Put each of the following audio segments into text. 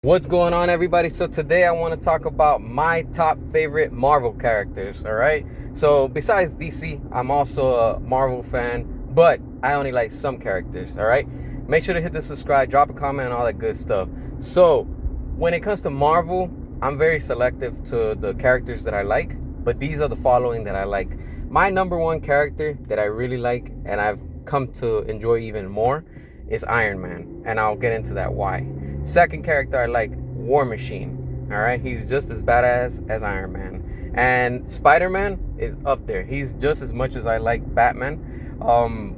What's going on, everybody? So today I want to talk about my top favorite Marvel characters. All right, so besides DC, I'm also a Marvel fan, but I only like some characters. All right, make sure to hit the subscribe, drop a comment, and all that good stuff. So when it comes to Marvel, I'm very selective to the characters that I like, but these are the following that I like. My number one character that I really like and I've come to enjoy even more is Iron Man, and I'll get into that why. Second character I like, War Machine. All right, he's just as badass as Iron Man. And Spider-Man is up there. He's just as much as I like Batman.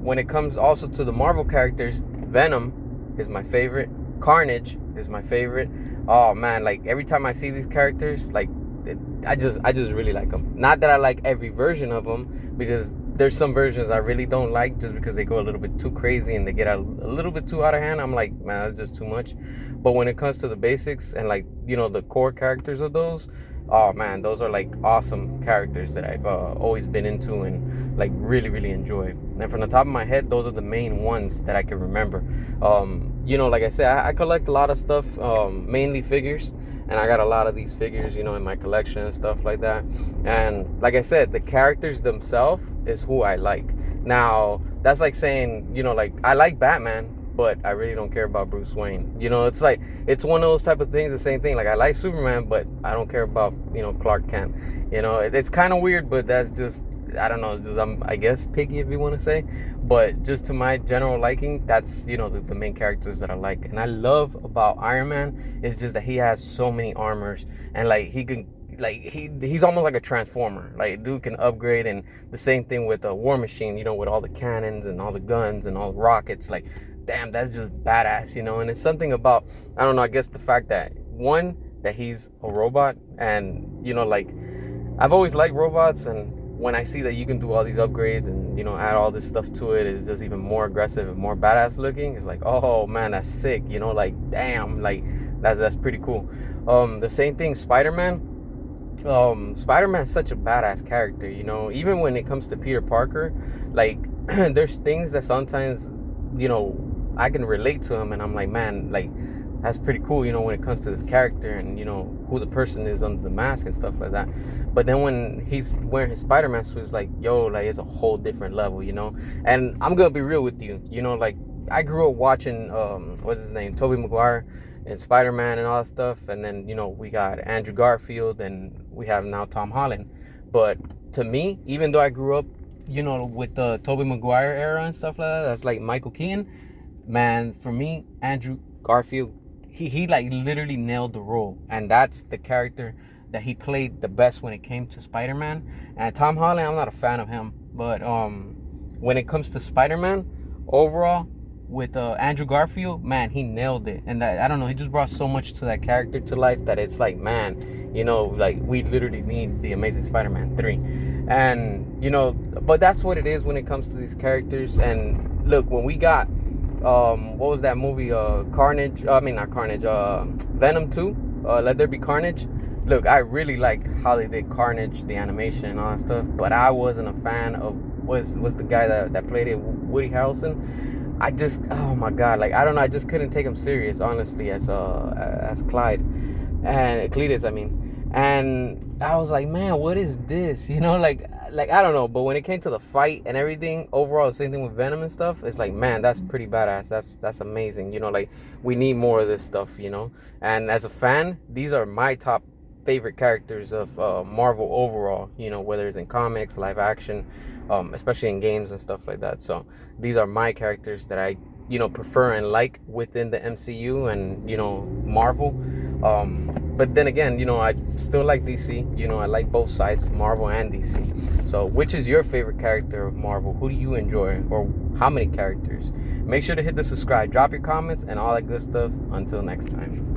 When it comes also to the Marvel characters, Venom is my favorite. Carnage is my favorite. Oh man, like every time I see these characters, like I just really like them. Not that I like every version of them, because there's some versions I really don't like just because they go a little bit too crazy and they get a little bit too out of hand. I'm like, man, that's just too much. But when it comes to the basics and, like, you know, the core characters of those, oh man, those are like awesome characters that I've always been into and like really enjoy. And from the top of my head, those are the main ones that I can remember. You know, like I said, I collect a lot of stuff, mainly figures. And I got a lot of these figures, you know, in my collection and stuff like that. And like I said, the characters themselves is who I like. Now, that's like saying, you know, like I like Batman, but I really don't care about Bruce Wayne. You know, it's like, it's one of those type of things, the same thing. Like I like Superman, but I don't care about, you know, Clark Kent. You know, it's kind of weird, but that's just, I don't know, it's just, I'm, I guess, picky, if you want to say. But just to my general liking, that's, you know, the main characters that I like. And I love about Iron Man is just that he has so many armors, and like he can, like he's almost like a transformer. Like dude can upgrade. And the same thing with the War Machine, you know, with all the cannons and all the guns and all the rockets. Like, damn, that's just badass, you know. And it's something about, I don't know, I guess the fact that, one, that he's a robot. And, you know, like I've always liked robots, and when I see that you can do all these upgrades and, you know, add all this stuff to it, it's just even more aggressive and more badass looking. It's like, oh man, that's sick, you know, like damn, like that's pretty cool. The same thing, Spider-Man. Spider-Man's such a badass character, you know. Even when it comes to Peter Parker, like there's things that sometimes, you know, I can relate to him, and I'm like, man, like that's pretty cool, you know, when it comes to this character and, you know, who the person is under the mask and stuff like that. But then when he's wearing his Spider-Man suit, it's like, yo, like it's a whole different level, you know. And I'm gonna be real with you, you know, like I grew up watching what's his name, Tobey Maguire and Spider-Man and all that stuff. And then, you know, we got Andrew Garfield, and we have now Tom Holland. But to me, even though I grew up, you know, with the Tobey Maguire era and stuff like that, that's like Michael Keaton, man, for me, Andrew Garfield, he like literally nailed the role. And that's the character that he played the best when it came to Spider-Man. And Tom Holland, I'm not a fan of him, but when it comes to Spider-Man overall, with Andrew Garfield, man, he nailed it. And that, I don't know, he just brought so much to that character to life that it's like, man, you know, like we literally need the Amazing Spider-Man 3. And, you know, but that's what it is when it comes to these characters. And look, when we got what was that movie, Carnage, I mean not Carnage, Venom 2, Let There Be Carnage. Look, I really like how they did Carnage, the animation and all that stuff, but I wasn't a fan of what's the guy that played it, Woody Harrelson. I just, oh my god, like I don't know, I just couldn't take him serious, honestly, as Clyde and Cletus, I mean. And I was like, man, what is this? You know, like I don't know. But when it came to the fight and everything, overall, the same thing with Venom and stuff, it's like, man, that's pretty badass. That's amazing. You know, like we need more of this stuff, you know. And as a fan, these are my top favorite characters of Marvel overall, you know, whether it's in comics, live action, especially in games and stuff like that. So these are my characters that I, you know, prefer and like within the MCU and, you know, Marvel. But then again, you know, I still like DC. You know, I like both sides, Marvel and DC. So which is your favorite character of Marvel? Who do you enjoy, or how many characters? Make sure to hit the subscribe, drop your comments, and all that good stuff. Until next time.